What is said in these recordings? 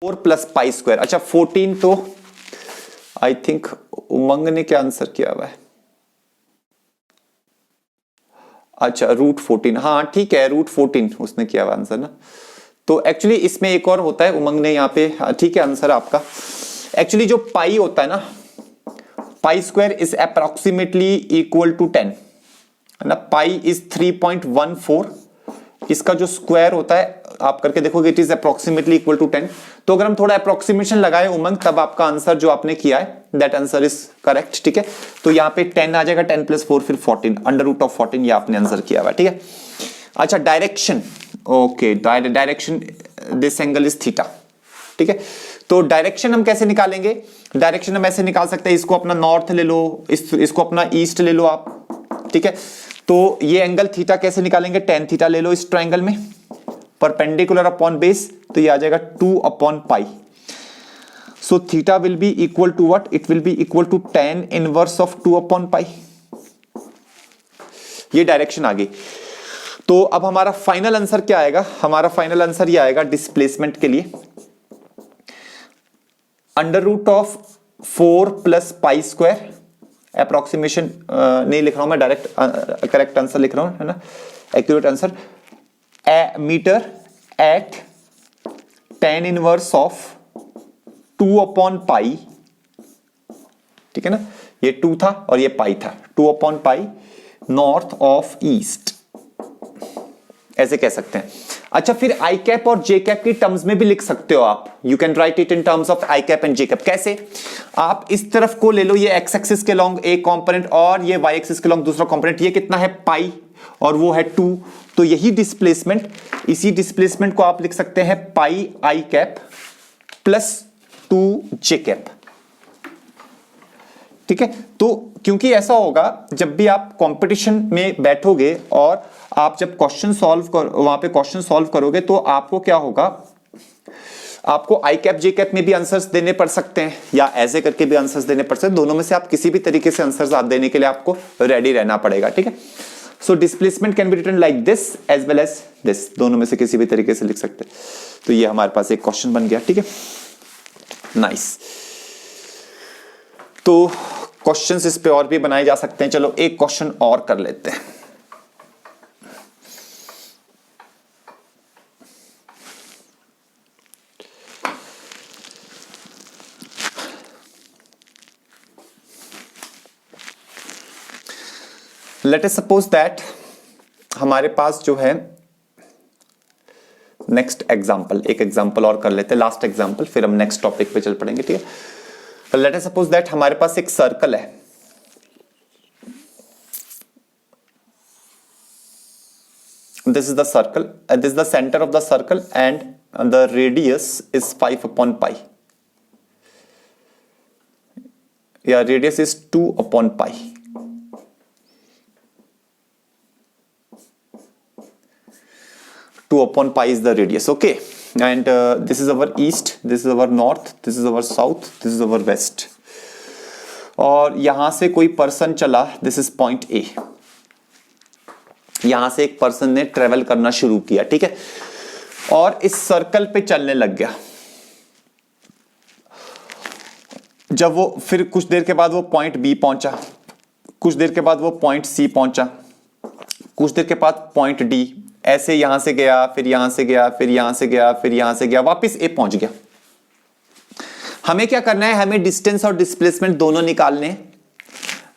4 plus pi square. अच्छा 14 तो I think उमंग ने क्या आंसर किया हुआ है, अच्छा रूट 14, हाँ ठीक है रूट 14 उसने किया हुआ आंसर ना। तो एक्चुअली इसमें एक और होता है, उमंग ने यहाँ पे, ठीक है आंसर आपका। एक्चुअली जो पाई होता है ना, pi square is approximately equal to 10 है ना, पाई इज 3.14, इसका जो स्क्वायर होता है आप करके देखोगे it is approximately equal to 10। तो अगर हम थोड़ा अप्रोक्सीमेशन लगाए उमंग, तब आपका आंसर जो आपने किया है दैट आंसर इज करेक्ट, ठीक है। तो यहाँ पे 10 आ जाएगा, 10 प्लस 4 फिर 14, अंडर रूट ऑफ 14 ये आपने आंसर किया हुआ, ठीक है। अच्छा direction, okay direction, this angle is theta, ठीक है। तो डायरेक्शन हम कैसे निकालेंगे, डायरेक्शन हम ऐसे निकाल सकते हैं, इसको अपना नॉर्थ ले लो, इसको अपना ईस्ट ले लो आप, ठीक है। तो ये एंगल थीटा कैसे निकालेंगे, टेन थीटा ले लो इस ट्राइंगल में, परपेंडिकुलर अपॉन बेस, तो ये आ जाएगा 2 upon pi. So theta will be equal to what, it will be equal to tan inverse of 2 upon pi. ये डायरेक्शन आ गई। तो अब हमारा फाइनल आंसर क्या आएगा, हमारा फाइनल आंसर ये आएगा डिस्प्लेसमेंट के लिए, under root of 4 plus pi square, approximation नहीं लिख रहा हूं मैं, डायरेक्ट करेक्ट आंसर लिख रहा हूं है ना, accurate answer, metre at tan inverse of 2 upon pi, ठीक है ना, ये 2 था और ये पाई था, 2 upon pi north of east, ऐसे कह सकते हैं। अच्छा फिर आई कैप और जे कैप की टर्म्स में भी लिख सकते हो आप, you can write it in terms of I cap and J cap. कैसे, आप इस तरफ को ले लो, ये एक्स एक्सिस के लॉन्ग एक कंपोनेंट और ये वाई एक्सिस के लॉन्ग दूसरा कंपोनेंट, ये कितना है पाई और वो है 2, तो यही डिस्प्लेसमेंट, इसी डिस्प्लेसमेंट को आप लिख सकते हैं पाई आई कैप प्लस 2 जे कैप, ठीक है। तो क्योंकि ऐसा होगा जब भी आप कंपटीशन में बैठोगे और आप जब क्वेश्चन सॉल्व कर वहां पे क्वेश्चन सॉल्व करोगे, तो आपको क्या होगा, आपको आई कैप जे कैप में भी आंसर्स देने पड़ सकते हैं या ऐसे करके भी आंसर्स देने पड़ सकते हैं, दोनों में से आप किसी भी तरीके से आंसर्स आप देने के लिए आपको रेडी रहना पड़ेगा, ठीक है। So displacement can be written like this as well as this, दोनों में से किसी भी तरीके से लिख सकते हैं। तो ये हमारे पास एक क्वेश्चन बन गया, ठीक है, नाइस। तो क्वेश्चंस इस पे और भी बनाए जा सकते हैं, चलो एक क्वेश्चन और कर लेते हैं। लेट अस सपोज दैट हमारे पास जो है नेक्स्ट एग्जांपल, एक एग्जांपल और कर लेते हैं, लास्ट एग्जांपल, फिर हम नेक्स्ट टॉपिक पे चल पड़ेंगे, ठीक है। लेट अस सपोज दैट हमारे पास एक सर्कल है, this is the circle, this is the center of the circle and the radius is 5 upon pi, yeah radius is 2 upon pi, is the radius, okay, and this is our east, this is our north, this is our south, this is our west, और यहां से कोई person चला, this is point A, यहां से एक person ने travel करना शुरू किया, ठीक है, और इस सर्कल पे चलने लग गया। जब वो फिर कुछ देर के बाद वो पॉइंट बी पहुंचा, कुछ देर के बाद वो पॉइंट सी पहुंचा, कुछ देर के बाद पॉइंट डी, ऐसे यहां से गया, फिर यहां से गया, फिर यहां से गया, फिर यहां से गया, वापस ए पहुंच गया। हमें क्या करना है, हमें डिस्टेंस और डिस्प्लेसमेंट दोनों निकालने।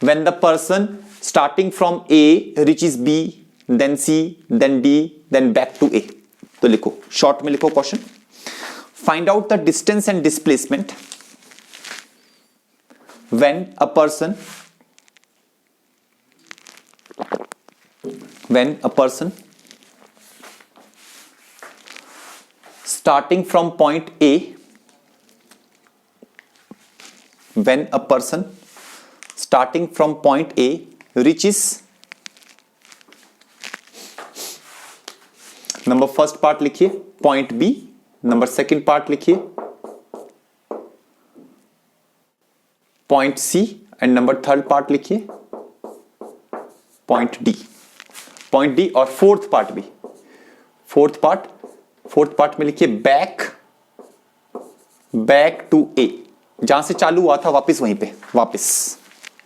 When the person starting from A reaches B, then C, then D, then back to A. तो लिखो, शॉर्ट में लिखो question, find out the distance and displacement when a person starting from point A, when a person starting from point A reaches, number first part लिखिए point B, number second part लिखिए point C, and number third part लिखिए point D, और fourth part भी, fourth part में लिखिए back back to ए, जहां से चालू हुआ था वापस वहीं पे, वापस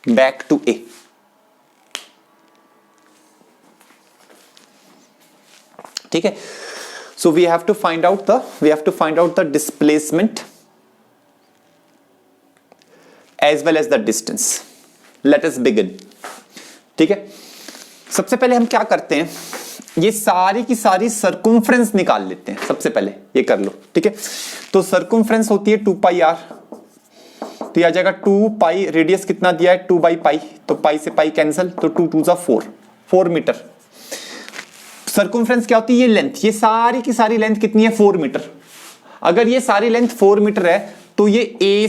बैक टू ए। ठीक है, so we have to find out the displacement as well as the distance. Let us begin. ठीक है, सबसे पहले हम क्या करते हैं, ये सारी की सारी सर्कमफ्रेंस निकाल लेते हैं। सबसे पहले ये कर लो। ठीक है, तो सर्कमफ्रेंस होती है 2 पाई आर, तो ये आ जाएगा 2 पाई, रेडियस कितना दिया है 2 बाई पाई, तो पाई से पाई कैंसिल, तो 2 2 जा 4 मीटर। सर्कमफ्रेंस क्या होती है, ये लेंथ, ये सारी की सारी लेंथ कितनी है 4 मीटर। अगर ये सारी लेंथ 4 मीटर है तो ये ए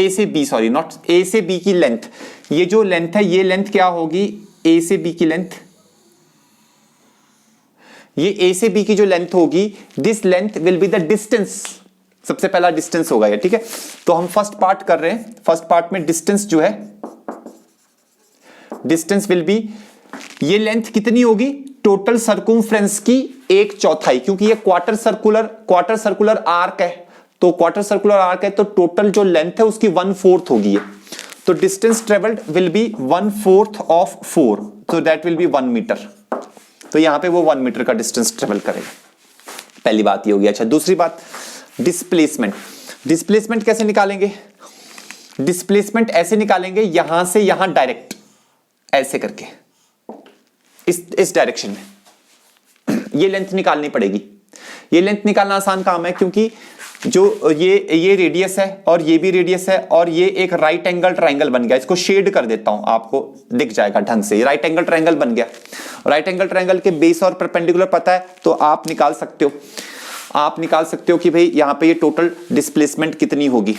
से बी, सॉरी नॉट ए से बी की लेंथ, ये जो लेंथ है ये लेंथ क्या होगी, ए से बी की लेंथ, ये ए से बी की जो लेंथ होगी, this length will be the distance. सबसे पहला डिस्टेंस होगा ये। ठीक है, तो हम फर्स्ट पार्ट कर रहे हैं। फर्स्ट पार्ट में डिस्टेंस जो है, डिस्टेंस विल बी, ये लेंथ कितनी होगी, टोटल सर्कमफ्रेंस की 1/4, क्योंकि ये क्वार्टर सर्कुलर आर्क है, तो क्वार्टर सर्कुलर आर्क है तो टोटल जो लेंथ है उसकी 1/4 होगी ये। तो distance travelled will be 1/4 of 4, तो दैट विल बी 1 मीटर। तो यहां पे वो 1 मीटर का डिस्टेंस ट्रेवल करेगा। पहली बात ये होगी। अच्छा, दूसरी बात डिस्प्लेसमेंट। डिस्प्लेसमेंट कैसे निकालेंगे, डिस्प्लेसमेंट ऐसे निकालेंगे, यहां से यहां डायरेक्ट ऐसे करके, इस डायरेक्शन में ये लेंथ निकालनी पड़ेगी। ये लेंथ निकालना आसान काम है, क्योंकि जो ये रेडियस है और ये भी रेडियस है और ये एक राइट एंगल ट्रायंगल बन गया। इसको शेड कर देता हूं, आपको दिख जाएगा ढंग से। राइट एंगल ट्रायंगल बन गया। राइट एंगल ट्रायंगल के बेस और परपेंडिकुलर पता है तो आप निकाल सकते हो कि भाई यहां पे ये टोटल डिस्प्लेसमेंट कितनी होगी।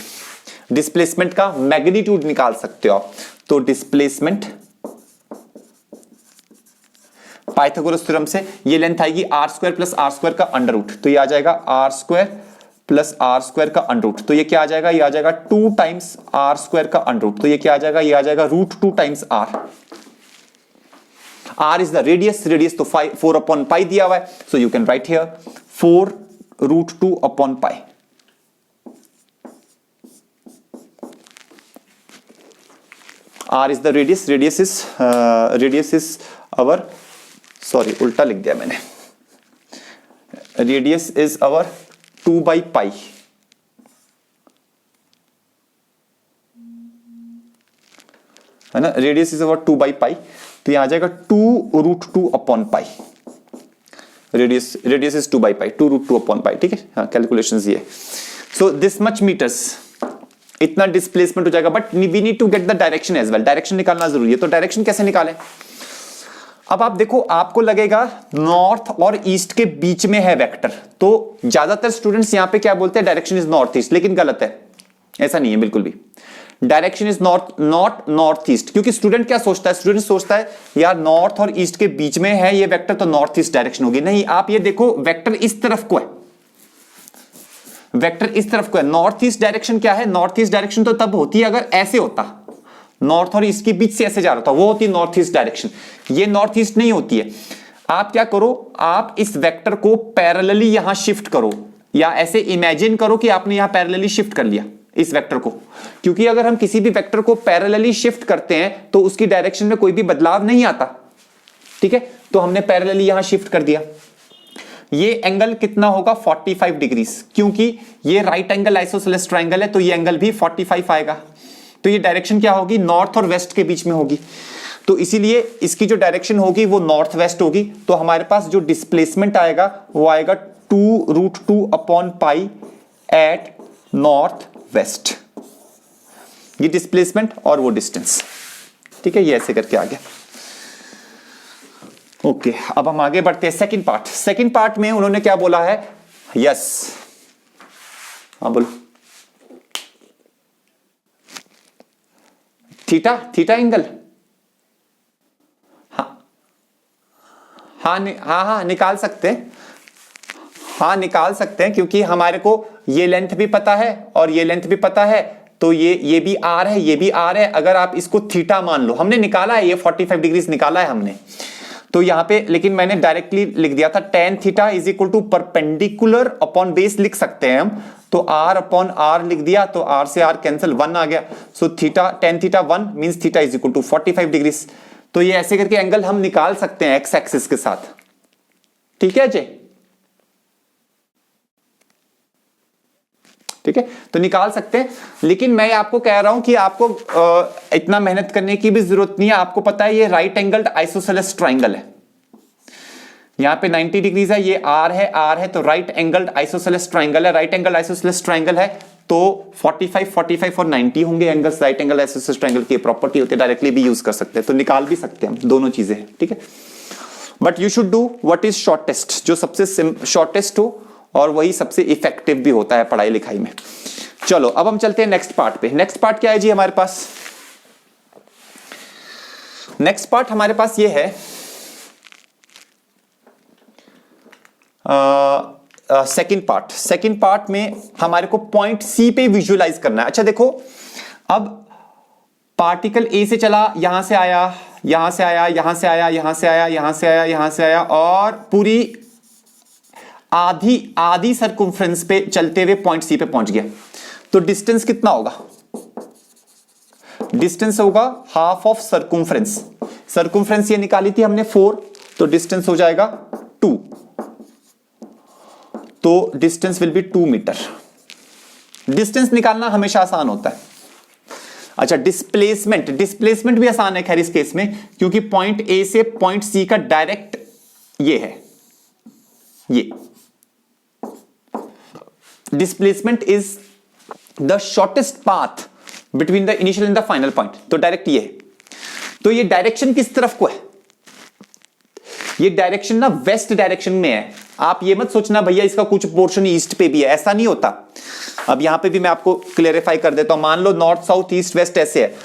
डिस्प्लेसमेंट का मैग्नीट्यूड निकाल सकते हो आप। तो डिस्प्लेसमेंट पाइथागोरस थ्योरम से ये लेंथ आएगी r² प्लस r² का अंडर रूट, तो ये आ जाएगा r² प्लस r² का अंडर रूट, तो ये क्या आ जाएगा, ये आ जाएगा 2 टाइम्स r² का अंडर रूट, तो ये क्या आ जाएगा, ये आ जाएगा √2 times r। r is the radius, radius तो 4 अपॉन पाई दिया हुआ है, so you can write here 4 √2 upon pi. r is the radius, radius is our, sorry उल्टा लिख दिया मैंने, radius is our 2 by pi, है ना, radius is our 2 by pi, तो यहां आ जाएगा 2 √2 upon pi. Radius is 2 by pi, 2 √2 upon pi. ठीक है, हाँ कैलकुलेशंस ये। सो दिस मच मीटर्स, इतना डिस्प्लेसमेंट हो जाएगा, but we need to get the direction as well. Direction निकालना जरूरी है, तो डायरेक्शन कैसे निकालें। अब आप देखो, आपको लगेगा नॉर्थ और ईस्ट के बीच में है वेक्टर, तो ज्यादातर स्टूडेंट्स यहां पे क्या बोलते हैं, डायरेक्शन इज नॉर्थ ईस्ट, लेकिन गलत है, ऐसा नहीं है बिल्कुल भी। Direction is not north east, क्योंकि स्टूडेंट क्या सोचता है, स्टूडेंट सोचता है यार नॉर्थ और ईस्ट के बीच में है ये वेक्टर तो नॉर्थ ईस्ट डायरेक्शन होगी। नहीं, आप ये देखो वेक्टर इस तरफ को है, वेक्टर इस तरफ को है। नॉर्थ ईस्ट डायरेक्शन क्या है, नॉर्थ ईस्ट डायरेक्शन तो तब होती है अगर ऐसे होता, नॉर्थ और ईस्ट के बीच से ऐसे जा रहा था, वो होती है नॉर्थ ईस्ट डायरेक्शन। ये नॉर्थ ईस्ट नहीं होती है। आप क्या करो, आप इस वेक्टर को पैरेलली यहां शिफ्ट करो, या ऐसे इमेजिन करो कि आपने यहां पैरेलली शिफ्ट कर लिया इस वेक्टर को, क्योंकि अगर हम किसी भी वेक्टर को पैरेलली शिफ्ट करते हैं तो उसकी डायरेक्शन में कोई भी बदलाव नहीं आता। ठीक है, तो हमने पैरेलली यहां शिफ्ट कर दिया। ये एंगल कितना होगा 45 डिग्री, क्योंकि ये राइट एंगल आइसोसेलेस ट्रायंगल है, तो ये एंगल भी 45 आएगा। तो ये डायरेक्शन क्या होगी, नॉर्थ और वेस्ट के बीच में होगी, तो इसीलिए इसकी जो डायरेक्शन होगी वो नॉर्थ वेस्ट होगी। तो हमारे पास जो डिस्प्लेसमेंट आएगा वो आएगा 2 √2 upon pi at north west, ये डिस्प्लेसमेंट और वो डिस्टेंस। ठीक है, ये ऐसे करके आ गया। ओके, अब हम आगे बढ़ते हैं सेकंड पार्ट। सेकंड पार्ट में उन्होंने क्या बोला है, यस, हाँ बोलो, थीटा एंगल, हाँ निकाल सकते हैं, हाँ निकाल सकते हैं, क्योंकि हमारे को ये लेंथ भी पता है और ये लेंथ भी पता है, तो ये भी आर है, ये भी आर है। अगर आप इसको थीटा मान लो, हमने निकाला है, ये 45 डिग्री निकाला है हमने, तो यहां पे लेकिन मैंने डायरेक्टली लिख दिया था tan theta is equal to perpendicular upon base लिख सकते हैं हम, तो r अपॉन r लिख दिया, तो r से r कैंसिल 1 आ गया, so theta tan theta 1 means theta is equal to 45 degree. तो ये ऐसे करके एंगल हम निकाल सकते हैं एक्स एक्सिस के साथ, ठीक है जी, ठीक है, तो निकाल सकते हैं। लेकिन मैं आपको कह रहा हूं कि आपको इतना मेहनत करने की भी जरूरत नहीं है, आपको पता है ये राइट एंगल्ड आइसोसेलेस ट्राइंगल है, यहां पे 90 डिग्रीज है, ये r है तो राइट एंगल्ड आइसोसेलेस ट्राइंगल है, राइट एंगल आइसोसेलेस ट्राइंगल है तो 45 45 और 90 होंगे angles, right angle isosceles triangle की प्रॉपर्टी होती है, डायरेक्टली भी यूज कर सकते हैं, तो निकाल भी सकते हैं हम, दोनों चीजें हैं, ठीक है। But you should do what is shortest, जो सबसे शॉर्टेस्ट हो और वही सबसे इफेक्टिव भी होता है पढ़ाई लिखाई में। चलो अब हम चलते हैं नेक्स्ट पार्ट पे। नेक्स्ट पार्ट क्या है जी हमारे पास? नेक्स्ट पार्ट हमारे पास ये है सेकंड पार्ट। सेकंड पार्ट में हमारे को पॉइंट सी पे विजुअलाइज करना है। अच्छा देखो, अब पार्टिकल ए से चला, यहां से आया, यहां से आया, यहां से आया, यहां से आया, यहां से आया, यहां से आया, और पूरी आधी सर्कमफ्रेंस पे चलते हुए पॉइंट सी पे पहुंच गया। तो डिस्टेंस कितना होगा? डिस्टेंस होगा हाफ ऑफ सर्कमफ्रेंस। सर्कमफ्रेंस ये निकाली थी हमने 4, तो डिस्टेंस हो जाएगा 2, तो distance will be 2 metre. Distance निकालना हमेशा आसान होता है। अच्छा डिस्प्लेसमेंट भी आसान है खैर इस केस में, क्योंकि पॉइंट ए से पॉइंट सी का डायरेक्ट ये है, ये displacement is the shortest path between the initial and the final point, तो डायरेक्ट ये है। तो ये डायरेक्शन किस तरफ को है? ये डायरेक्शन ना वेस्ट डायरेक्शन में है। आप ये मत सोचना भैया इसका कुछ पोर्शन ईस्ट पे भी है, ऐसा नहीं होता। अब यहां पे भी मैं आपको क्लेरिफाई कर देता हूं। मान लो नॉर्थ साउथ ईस्ट वेस्ट ऐसे है,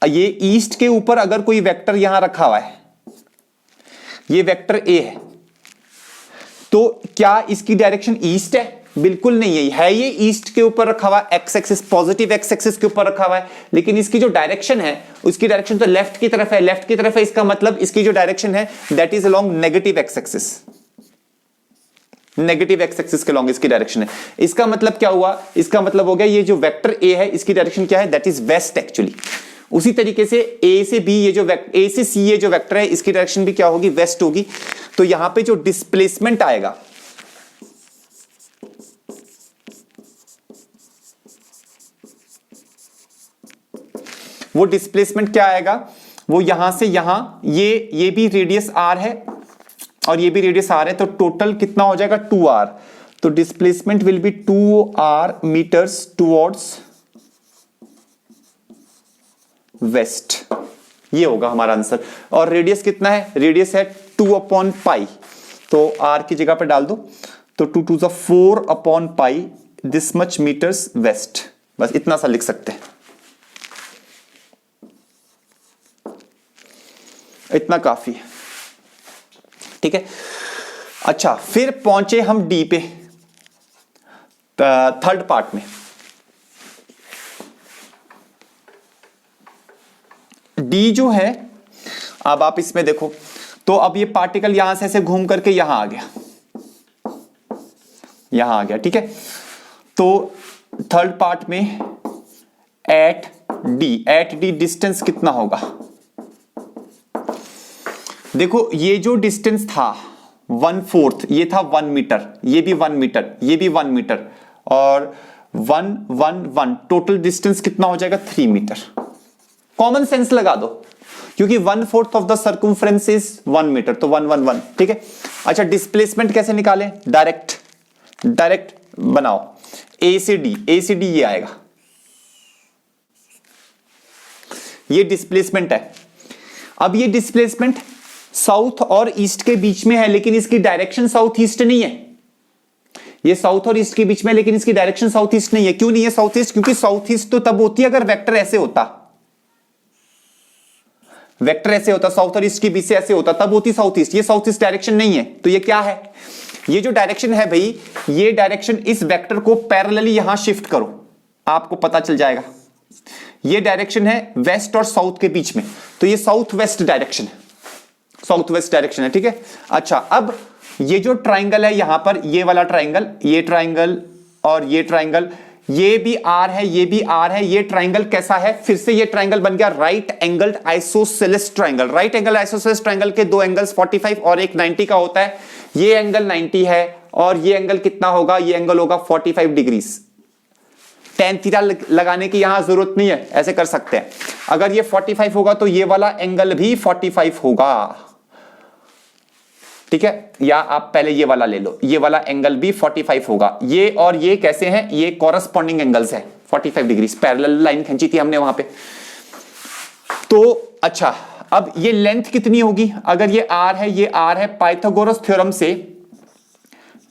ये ईस्ट के ऊपर अगर कोई वेक्टर यहां रखा हुआ है, ये वेक्टर ए है, तो क्या इसकी डायरेक्शन ईस्ट है? बिल्कुल नहीं है ये ईस्ट के ऊपर रखा हुआ, x axis positive x axis के ऊपर रखा हुआ है, लेकिन इसकी जो डायरेक्शन है उसकी डायरेक्शन तो लेफ्ट की तरफ है, लेफ्ट की तरफ है, इसका मतलब इसकी जो डायरेक्शन है that is along negative x axis, negative x axis के लॉन्ग इसकी डायरेक्शन है। इसका मतलब क्या हुआ? इसका मतलब हो गया ये जो वेक्टर ए है इसकी डायरेक्शन क्या है? That is west actually. उसी तरीके से ए से बी ये जो ए से सी ये जो वेक्टर है इसकी डायरेक्शन भी क्या होगी? वेस्ट होगी। तो यहां पे जो डिस्प्लेसमेंट आएगा वो डिस्प्लेसमेंट क्या आएगा? वो यहां से यहां, ये भी रेडियस r है और ये भी रेडियस r है, तो टोटल कितना हो जाएगा? 2r। तो displacement will be 2r metres towards west, ये होगा हमारा आंसर। और रेडियस कितना है? रेडियस है 2/पाई, तो r की जगह पे डाल दो, तो 2 2 4/पाई, दिस मच मीटर्स वेस्ट। बस इतना सा लिख सकते हैं, इतना काफी है, ठीक है। अच्छा फिर पहुंचे हम डी पे, थर्ड पार्ट में। डी जो है, अब आप इसमें देखो, तो अब ये पार्टिकल यहां से ऐसे घूम करके यहां आ गया, यहां आ गया, ठीक है। तो थर्ड पार्ट में एट डी डिस्टेंस कितना होगा? देखो ये जो डिस्टेंस था 1/4, ये था 1 मीटर, ये भी 1 मीटर, ये भी 1 मीटर, और 1 1 1, टोटल डिस्टेंस कितना हो जाएगा? 3 मीटर। कॉमन सेंस लगा दो, क्योंकि 1/4 of the circumference is 1 metre, तो 1 1 1, ठीक है। अच्छा डिस्प्लेसमेंट कैसे निकालें? डायरेक्ट बनाओ, ए से डी ये आएगा, ये डिस्प्लेसमेंट है। अब ये डिस्प्लेसमेंट साउथ और ईस्ट के बीच में है, लेकिन इसकी डायरेक्शन साउथ ईस्ट नहीं है। ये साउथ और ईस्ट के बीच में है, लेकिन इसकी डायरेक्शन साउथ ईस्ट नहीं है। क्यों नहीं है साउथ ईस्ट? क्योंकि साउथ ईस्ट तो तब होती अगर वेक्टर ऐसे होता, वेक्टर ऐसे होता, साउथ और ईस्ट के बीच से ऐसे होता, तब होती साउथ ईस्ट। ये साउथ ईस्ट डायरेक्शन नहीं है, तो ये क्या है? ये जो डायरेक्शन है भाई, ये डायरेक्शन, इस वेक्टर को पैरेलली यहां शिफ्ट करो, आपको पता चल जाएगा। ये डायरेक्शन है वेस्ट और साउथ के बीच में, तो ये साउथ वेस्ट डायरेक्शन है, साउथ वेस्ट डायरेक्शन है, ठीक है। अच्छा, अब ये जो ट्राइंगल है यहां पर, ये वाला ट्राइंगल, ये ट्राइंगल और ये ट्राइंगल, ये भी आर है, ये भी आर है। ये ट्राइंगल कैसा है? फिर से ये ट्राइंगल बन गया right angled isosceles triangle. Right angle isosceles triangle के दो एंगल्स 45 और एक 90 का होता है। ये एंगल 90 है और ये एंगल कितना होगा? ये एंगल होगा 45 डिग्रीज। tan थीटा लगाने की यहां जरूरत नहीं है, ऐसे कर सकते हैं। अगर ये 45 होगा तो ये वाला एंगल भी 45 होगा, ठीक है। या आप पहले ये वाला ले लो, ये वाला एंगल भी 45 होगा। ये और ये कैसे हैं? ये कॉरस्पॉन्डिंग एंगल्स है 45 डिग्री, पैरेलल लाइन खींची थी हमने वहां पे। तो अच्छा, अब ये लेंथ कितनी होगी? अगर ये r है, ये r है, पाइथागोरस थ्योरम से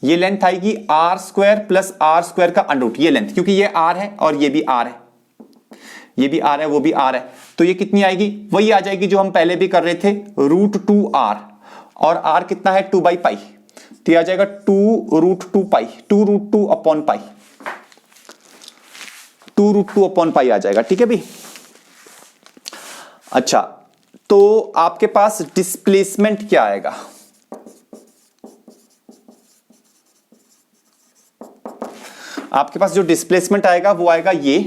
ये लेंथ आएगी r square plus r square का अंडररूट, ये लेंथ, क्योंकि ये r है और ये भी r है, ये भी r है, वो भी r है। तो ये कितनी आएगी? वही आ जाएगी जो हम पहले भी कर रहे थे, √2r, और r कितना है? 2/पाई, तो ये आ जाएगा 2√2 2√2 अपॉन पाई, 2√2 अपॉन पाई आ जाएगा, ठीक है भी। अच्छा, तो आपके पास डिस्प्लेसमेंट क्या आएगा? आपके पास जो डिस्प्लेसमेंट आएगा वो आएगा ये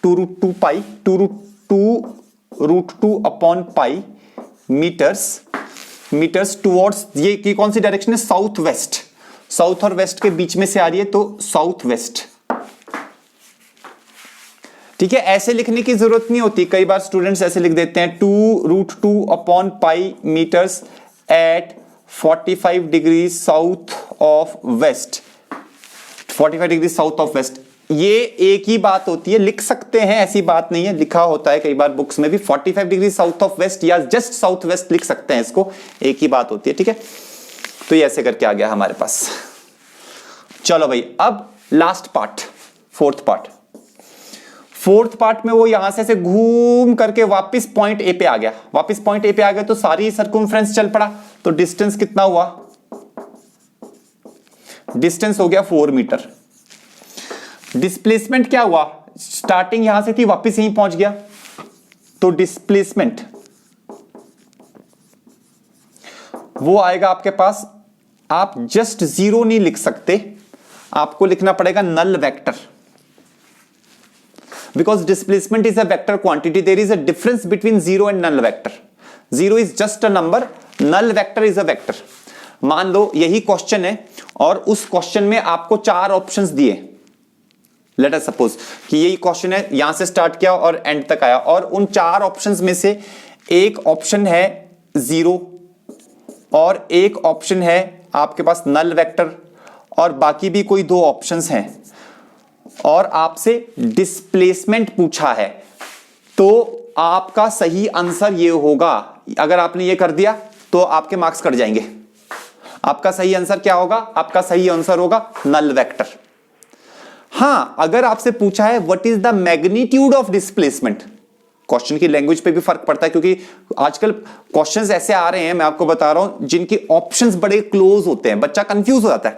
2√2 पाई, 2√2 अपॉन पाई मीटर्स टुवर्ड्स, ये की कौन सी डायरेक्शन है? South west. साउथ और वेस्ट के बीच में से आ रही है तो साउथ वेस्ट, ठीक है। ऐसे लिखने की जरूरत नहीं होती, कई बार स्टूडेंट्स ऐसे लिख देते हैं 2√2 upon pi metres at 45 degree south of west, 45 degree south of west. ये एक ही बात होती है, लिख सकते हैं, ऐसी बात नहीं है, लिखा होता है कई बार बुक्स में भी 45 डिग्री साउथ ऑफ वेस्ट या जस्ट साउथ वेस्ट लिख सकते हैं, इसको एक ही बात होती है, ठीक है। तो ये ऐसे करके आ गया हमारे पास। चलो भाई, अब लास्ट पार्ट, फोर्थ पार्ट में वो यहां से घूम करके वापस पॉइंट ए पे आ गया। वापस पॉइंट ए पे आ गया तो सारी सर्कमफ्रेंस चल पड़ा, तो डिस्टेंस कितना हुआ? डिस्टेंस हो गया 4 मीटर। डिस्प्लेसमेंट क्या हुआ? स्टार्टिंग यहां से थी, वापस यहीं पहुंच गया, तो डिस्प्लेसमेंट वो आएगा आपके पास। आप जस्ट जीरो नहीं लिख सकते, आपको लिखना पड़ेगा null vector, because displacement is a vector quantity. There is a difference between zero and null vector. Zero is just a number, null vector is a vector. मान लो यही क्वेश्चन है और उस क्वेश्चन में आपको 4 ऑप्शंस दिए। लेट अस सपोज कि यही क्वेश्चन है, यहां से स्टार्ट किया और एंड तक आया, और उन 4 ऑप्शंस में से एक ऑप्शन है जीरो और एक ऑप्शन है आपके पास नल वेक्टर और बाकी भी कोई 2 ऑप्शंस हैं, और आपसे डिस्प्लेसमेंट पूछा है, तो आपका सही आंसर ये होगा। अगर आपने ये कर दिया तो आपके मार्क्स कट जाएंगे। आपका सही आंसर क्या होगा? आपका सही आंसर होगा नल वेक्टर। हां, अगर आपसे पूछा है what is the magnitude of displacement, question की लैंग्वेज पे भी फर्क पड़ता है, क्योंकि आजकल क्वेश्चंस ऐसे आ रहे हैं, मैं आपको बता रहा हूं, जिनके ऑप्शंस बड़े क्लोज होते हैं, बच्चा कंफ्यूज हो जाता है,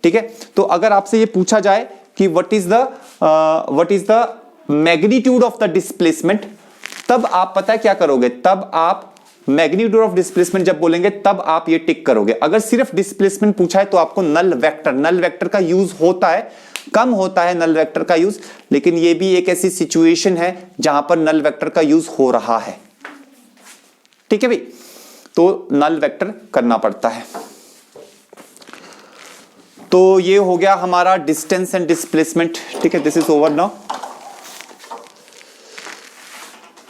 ठीक है। तो अगर आपसे ये पूछा जाए कि what is the magnitude of the displacement, तब आप पता है क्या करोगे? तब आप मैग्नीट्यूड ऑफ डिस्प्लेसमेंट जब बोलेंगे तब आप ये टिक करोगे। अगर सिर्फ डिस्प्लेसमेंट पूछा है तो आपको नल वेक्टर का यूज होता है, कम होता है नल वेक्टर का यूज, लेकिन ये भी एक ऐसी सिचुएशन है जहां पर नल वेक्टर का यूज हो रहा है, ठीक है भाई। तो नल वेक्टर करना पड़ता है। तो ये हो गया हमारा डिस्टेंस एंड डिस्प्लेसमेंट, ठीक है। This is over now.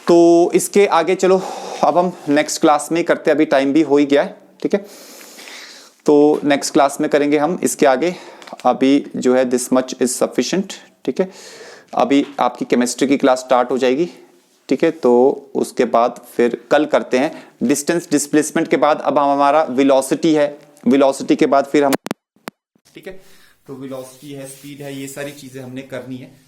तो इसके आगे चलो अब हम नेक्स्ट क्लास में करते हैं, अभी टाइम भी हो ही गया है, ठीक है। तो नेक्स्ट क्लास में करेंगे हम इसके आगे। अभी जो है दिस मच इज सफिशिएंट, ठीक है। अभी आपकी केमिस्ट्री की क्लास स्टार्ट हो जाएगी, ठीक है। तो उसके बाद फिर कल करते हैं डिस्टेंस डिस्प्लेसमेंट के बाद अब हमारा वेलोसिटी है, वेलोसिटी के बाद फिर हम, ठीक है। तो वेलोसिटी है, स्पीड है, ये सारी चीजें हमने करनी है।